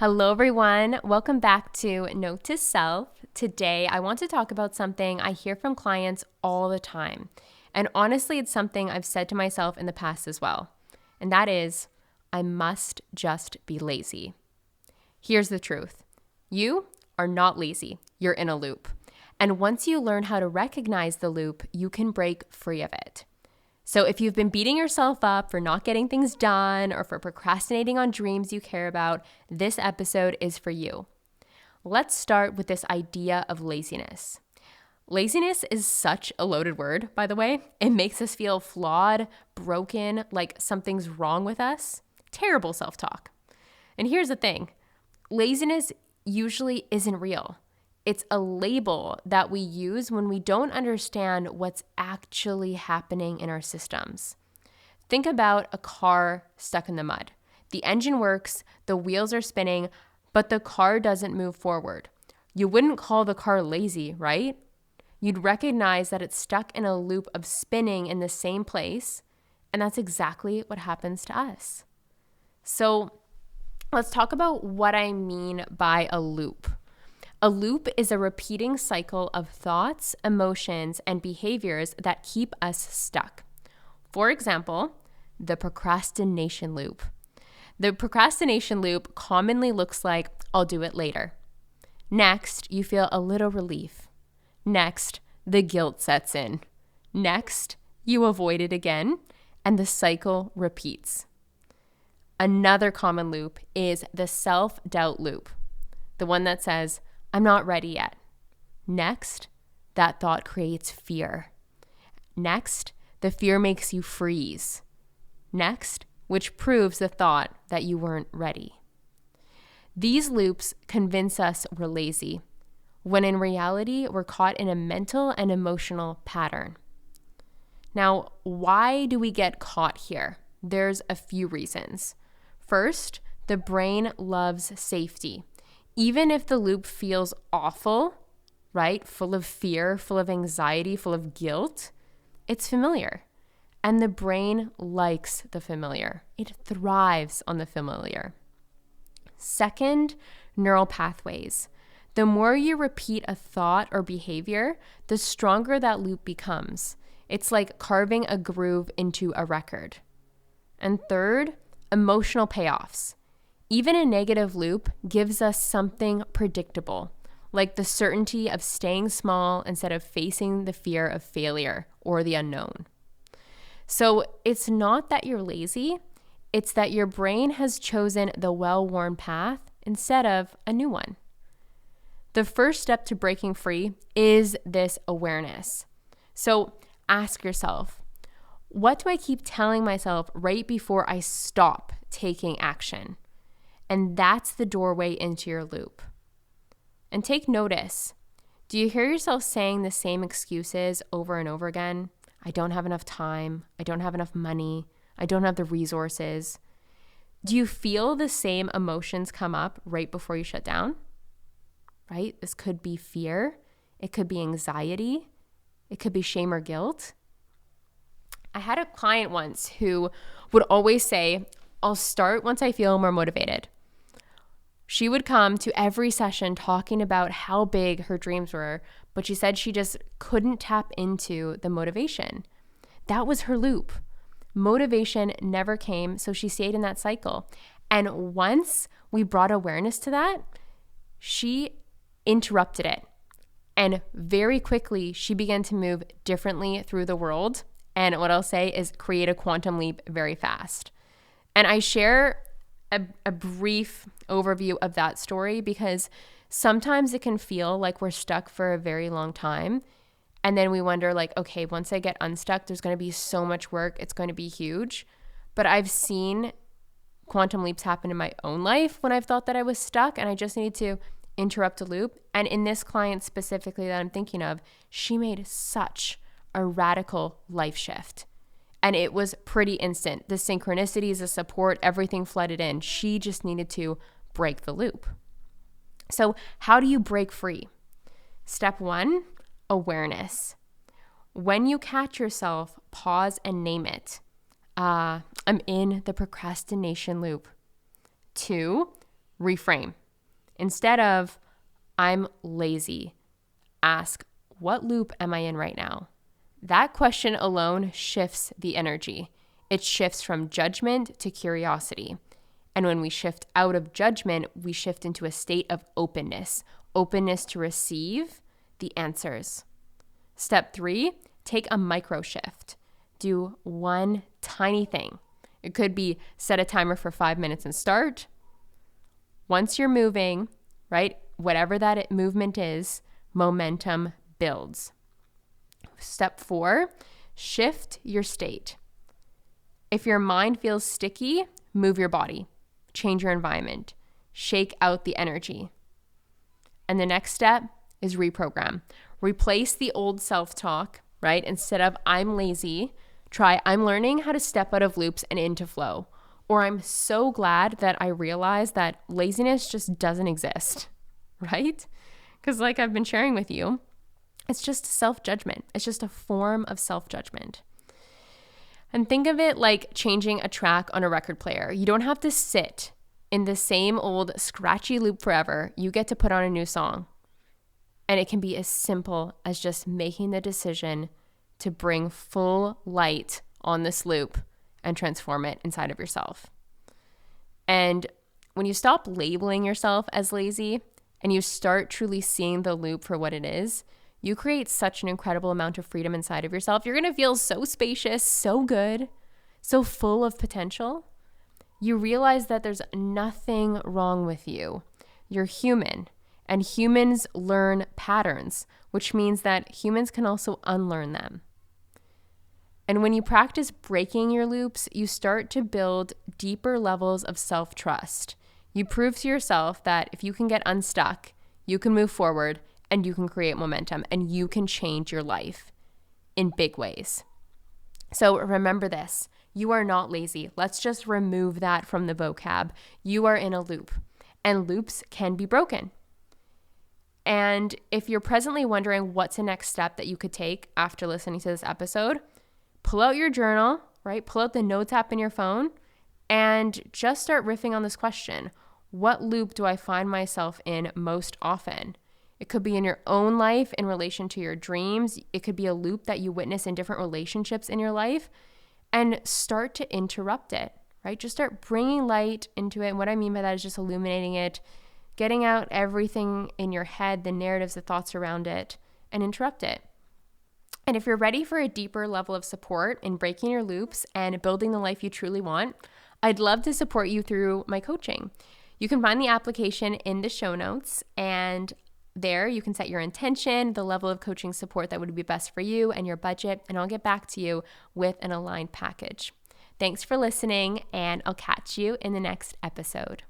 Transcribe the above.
Hello, everyone. Welcome back to Note to Self. Today, I want to talk about something I hear from clients all the time. And honestly, it's something I've said to myself in the past as well. And that is, I must just be lazy. Here's the truth. You are not lazy. You're in a loop. And once you learn how to recognize the loop, you can break free of it. So if you've been beating yourself up for not getting things done or for procrastinating on dreams you care about, this episode is for you. Let's start with this idea of laziness. Laziness is such a loaded word, by the way. It makes us feel flawed, broken, like something's wrong with us. Terrible self-talk. And here's the thing. Laziness usually isn't real. It's a label that we use when we don't understand what's actually happening in our systems. Think about a car stuck in the mud. The engine works, the wheels are spinning, but the car doesn't move forward. You wouldn't call the car lazy, right? You'd recognize that it's stuck in a loop of spinning in the same place, and that's exactly what happens to us. So let's talk about what I mean by a loop. A loop is a repeating cycle of thoughts, emotions, and behaviors that keep us stuck. For example, the procrastination loop. The procrastination loop commonly looks like, I'll do it later. Next, you feel a little relief. Next, the guilt sets in. Next, you avoid it again, and the cycle repeats. Another common loop is the self-doubt loop, the one that says, I'm not ready yet. Next, that thought creates fear. Next, the fear makes you freeze. Next, which proves the thought that you weren't ready. These loops convince us we're lazy, when in reality, we're caught in a mental and emotional pattern. Now, why do we get caught here? There's a few reasons. First, the brain loves safety. Even if the loop feels awful, right? Full of fear, full of anxiety, full of guilt, it's familiar. And the brain likes the familiar. It thrives on the familiar. Second, neural pathways. The more you repeat a thought or behavior, the stronger that loop becomes. It's like carving a groove into a record. And third, emotional payoffs. Even a negative loop gives us something predictable, like the certainty of staying small instead of facing the fear of failure or the unknown. So it's not that you're lazy, it's that your brain has chosen the well-worn path instead of a new one. The first step to breaking free is this awareness. So ask yourself, what do I keep telling myself right before I stop taking action? And that's the doorway into your loop. And take notice. Do you hear yourself saying the same excuses over and over again? I don't have enough time. I don't have enough money. I don't have the resources. Do you feel the same emotions come up right before you shut down? Right? This could be fear. It could be anxiety. It could be shame or guilt. I had a client once who would always say, I'll start once I feel more motivated. She would come to every session talking about how big her dreams were, but she said she just couldn't tap into the motivation. That was her loop. Motivation never came, so she stayed in that cycle. And once we brought awareness to that, she interrupted it. And very quickly, she began to move differently through the world. And what I'll say is create a quantum leap very fast. And I share a brief overview of that story because sometimes it can feel like we're stuck for a very long time. And then we wonder like, okay, once I get unstuck, there's going to be so much work. It's going to be huge. But I've seen quantum leaps happen in my own life when I've thought that I was stuck and I just needed to interrupt a loop. And in this client specifically that I'm thinking of, she made such a radical life shift. And it was pretty instant. The synchronicities, the support, everything flooded in. She just needed to break the loop. So how do you break free? Step 1, awareness. When you catch yourself, pause and name it. I'm in the procrastination loop. 2, reframe. Instead of, I'm lazy, ask, what loop am I in right now? That question alone shifts the energy. It shifts from judgment to curiosity. And when we shift out of judgment, we shift into a state of openness to receive the answers. Step 3, take a micro shift. Do one tiny thing. It could be set a timer for 5 minutes and start. Once you're moving, right, whatever that movement is, momentum builds. Step 4, shift your state. If your mind feels sticky, move your body, change your environment, shake out the energy. And the next step is reprogram. Replace the old self-talk, right? Instead of I'm lazy, try I'm learning how to step out of loops and into flow. Or I'm so glad that I realized that laziness just doesn't exist, right? Because like I've been sharing with you, it's just self-judgment. It's just a form of self-judgment. And think of it like changing a track on a record player. You don't have to sit in the same old scratchy loop forever. You get to put on a new song. And it can be as simple as just making the decision to bring full light on this loop and transform it inside of yourself. And when you stop labeling yourself as lazy and you start truly seeing the loop for what it is, you create such an incredible amount of freedom inside of yourself. You're going to feel so spacious, so good, so full of potential. You realize that there's nothing wrong with you. You're human, and humans learn patterns, which means that humans can also unlearn them. And when you practice breaking your loops, you start to build deeper levels of self-trust. You prove to yourself that if you can get unstuck, you can move forward, and you can create momentum, and you can change your life in big ways. So remember this, you are not lazy. Let's just remove that from the vocab. You are in a loop, and loops can be broken. And if you're presently wondering what's the next step that you could take after listening to this episode, pull out your journal, right? Pull out the notes app in your phone and just start riffing on this question. What loop do I find myself in most often? It could be in your own life in relation to your dreams. It could be a loop that you witness in different relationships in your life, and start to interrupt it, right? Just start bringing light into it. And what I mean by that is just illuminating it, getting out everything in your head, the narratives, the thoughts around it, and interrupt it. And if you're ready for a deeper level of support in breaking your loops and building the life you truly want, I'd love to support you through my coaching. You can find the application in the show notes, and there you can set your intention, the level of coaching support that would be best for you and your budget, and I'll get back to you with an aligned package. Thanks for listening, and I'll catch you in the next episode.